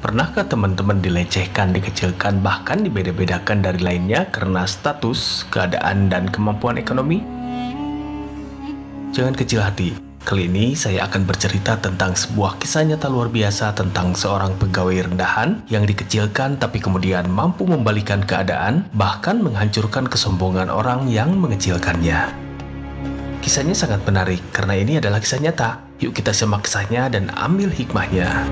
Pernahkah teman-teman dilecehkan, dikecilkan, bahkan dibeda-bedakan dari lainnya karena status, keadaan, dan kemampuan ekonomi? Jangan kecil hati. Kali ini saya akan bercerita tentang sebuah kisah nyata luar biasa tentang seorang pegawai rendahan yang dikecilkan tapi kemudian mampu membalikan keadaan, bahkan menghancurkan kesombongan orang yang mengecilkannya. Kisahnya sangat menarik karena ini adalah kisah nyata. Yuk kita simak kisahnya dan ambil hikmahnya.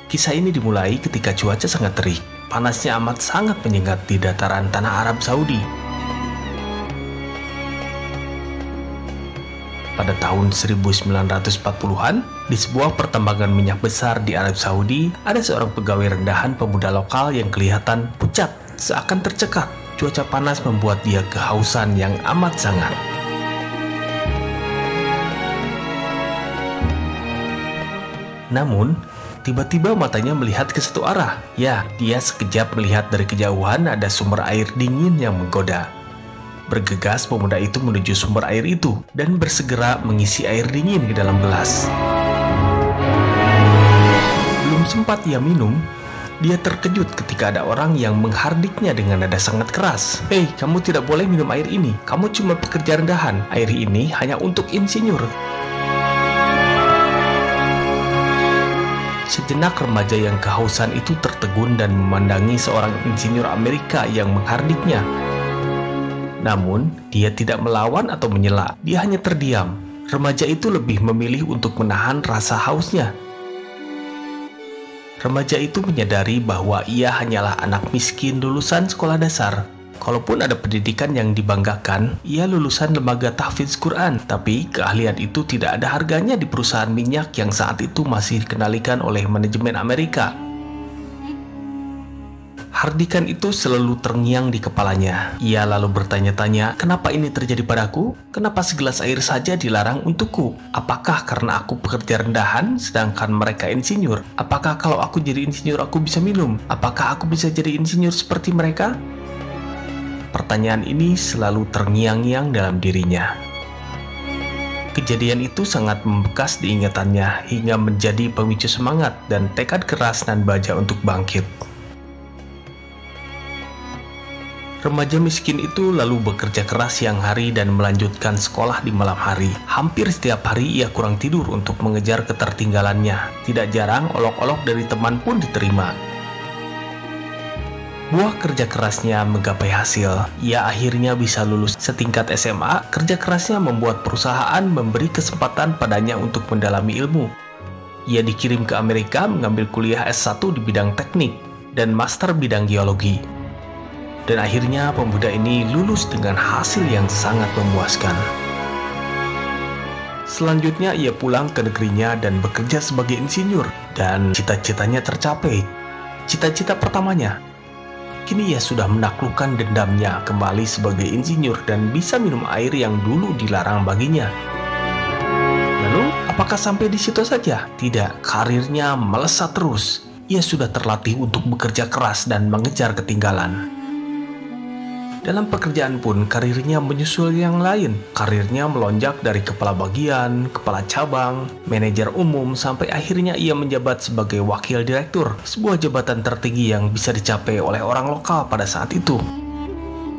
Kisah ini dimulai ketika cuaca sangat terik. Panasnya amat sangat menyengat di dataran tanah Arab Saudi. Pada tahun 1940-an, di sebuah pertambangan minyak besar di Arab Saudi, ada seorang pegawai rendahan pemuda lokal yang kelihatan pucat, seakan tercekat. Cuaca panas membuat dia kehausan yang amat sangat. Namun, tiba-tiba matanya melihat ke satu arah. Ya, dia sekejap melihat dari kejauhan ada sumber air dingin yang menggoda. Bergegas pemuda itu menuju sumber air itu dan bersegera mengisi air dingin ke dalam gelas. Belum sempat ia minum, dia terkejut ketika ada orang yang menghardiknya dengan nada sangat keras. "Hei, kamu tidak boleh minum air ini. Kamu cuma pekerja rendahan. Air ini hanya untuk insinyur." Sejenak remaja yang kehausan itu tertegun dan memandangi seorang insinyur Amerika yang menghardiknya. Namun, dia tidak melawan atau menyela. Dia hanya terdiam. Remaja itu lebih memilih untuk menahan rasa hausnya. Remaja itu menyadari bahwa ia hanyalah anak miskin lulusan sekolah dasar. Kalaupun ada pendidikan yang dibanggakan, ia lulusan lembaga tahfidz Quran, tapi keahlian itu tidak ada harganya di perusahaan minyak yang saat itu masih dikendalikan oleh manajemen Amerika. Hardikan itu selalu terngiang di kepalanya. Ia lalu bertanya-tanya, kenapa ini terjadi padaku? Kenapa segelas air saja dilarang untukku? Apakah karena aku pekerja rendahan, sedangkan mereka insinyur? Apakah kalau aku jadi insinyur aku bisa minum? Apakah aku bisa jadi insinyur seperti mereka? Pertanyaan ini selalu terngiang-ngiang dalam dirinya. Kejadian itu sangat membekas di ingatannya hingga menjadi pemicu semangat dan tekad keras nan baja untuk bangkit. Remaja miskin itu lalu bekerja keras siang hari dan melanjutkan sekolah di malam hari. Hampir setiap hari ia kurang tidur untuk mengejar ketertinggalannya. Tidak jarang olok-olok dari teman pun diterima. Buah kerja kerasnya menggapai hasil. Ia akhirnya bisa lulus setingkat SMA. Kerja kerasnya membuat perusahaan memberi kesempatan padanya untuk mendalami ilmu. Ia dikirim ke Amerika mengambil kuliah S1 di bidang teknik dan master bidang geologi. Dan akhirnya pemuda ini lulus dengan hasil yang sangat memuaskan. Selanjutnya ia pulang ke negerinya dan bekerja sebagai insinyur. Dan cita-citanya tercapai. Cita-cita pertamanya. Kini ia sudah menaklukkan dendamnya kembali sebagai insinyur dan bisa minum air yang dulu dilarang baginya. Lalu, apakah sampai di situ saja? Tidak, karirnya melesat terus. Ia sudah terlatih untuk bekerja keras dan mengejar ketinggalan. Dalam pekerjaan pun karirnya menyusul yang lain. Karirnya melonjak dari kepala bagian, kepala cabang, manajer umum, sampai akhirnya ia menjabat sebagai wakil direktur, sebuah jabatan tertinggi yang bisa dicapai oleh orang lokal pada saat itu.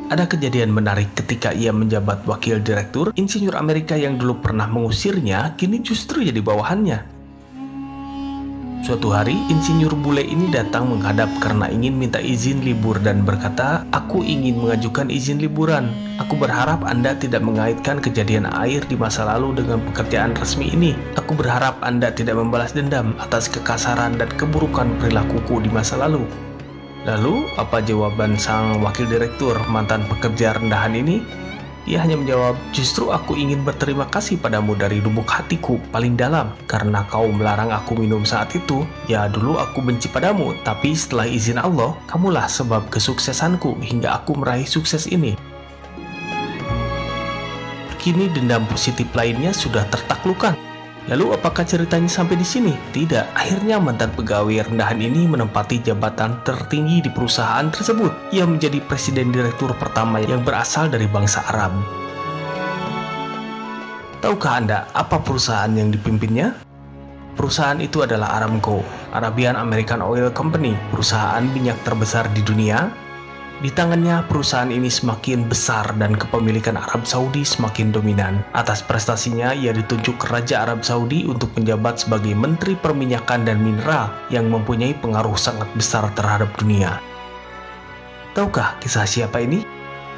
Ada kejadian menarik ketika ia menjabat wakil direktur, insinyur Amerika yang dulu pernah mengusirnya, kini justru jadi bawahannya. Suatu hari, insinyur bule ini datang menghadap karena ingin minta izin libur dan berkata, "Aku ingin mengajukan izin liburan. Aku berharap Anda tidak mengaitkan kejadian air di masa lalu dengan pekerjaan resmi ini. Aku berharap Anda tidak membalas dendam atas kekasaran dan keburukan perilakuku di masa lalu." Lalu, apa jawaban sang wakil direktur mantan pekerja rendahan ini? Ia hanya menjawab, "Justru aku ingin berterima kasih padamu dari lubuk hatiku paling dalam karena kau melarang aku minum saat itu. Ya, dulu aku benci padamu, tapi setelah izin Allah, kamulah sebab kesuksesanku hingga aku meraih sukses ini." Kini dendam positif lainnya sudah tertaklukkan. Lalu apakah ceritanya sampai di sini? Tidak. Akhirnya mantan pegawai rendahan ini menempati jabatan tertinggi di perusahaan tersebut. Ia menjadi presiden direktur pertama yang berasal dari bangsa Arab. Tahukah Anda apa perusahaan yang dipimpinnya? Perusahaan itu adalah Aramco, Arabian American Oil Company, perusahaan minyak terbesar di dunia. Di tangannya, perusahaan ini semakin besar dan kepemilikan Arab Saudi semakin dominan. Atas prestasinya, ia ditunjuk ke Raja Arab Saudi untuk menjabat sebagai Menteri Perminyakan dan Mineral yang mempunyai pengaruh sangat besar terhadap dunia. Tahukah kisah siapa ini?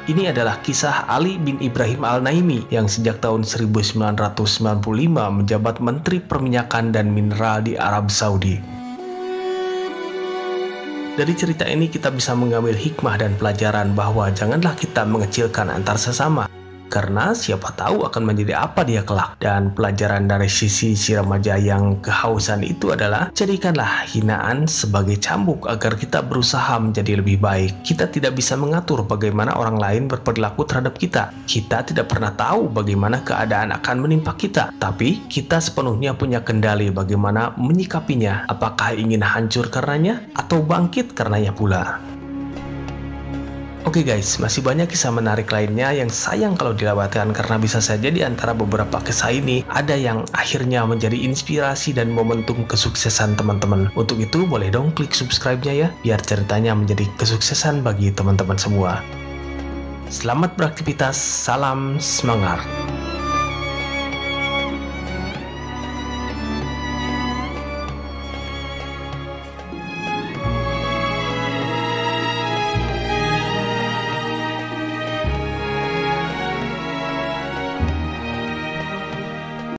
Ini adalah kisah Ali bin Ibrahim Al-Naimi yang sejak tahun 1995 menjabat Menteri Perminyakan dan Mineral di Arab Saudi. Dari cerita ini kita bisa mengambil hikmah dan pelajaran bahwa janganlah kita mengecilkan antar sesama, karena siapa tahu akan menjadi apa dia kelak. Dan pelajaran dari sisi si remaja yang kehausan itu adalah jadikanlah hinaan sebagai cambuk agar kita berusaha menjadi lebih baik. Kita tidak bisa mengatur bagaimana orang lain berperilaku terhadap kita. Kita tidak pernah tahu bagaimana keadaan akan menimpa kita, tapi kita sepenuhnya punya kendali bagaimana menyikapinya. Apakah ingin hancur karenanya atau bangkit karenanya pula. Oke guys, masih banyak kisah menarik lainnya yang sayang kalau dilewatkan karena bisa saja di antara beberapa kisah ini ada yang akhirnya menjadi inspirasi dan momentum kesuksesan teman-teman. Untuk itu boleh dong klik subscribe-nya ya, biar ceritanya menjadi kesuksesan bagi teman-teman semua. Selamat beraktivitas, salam semangat.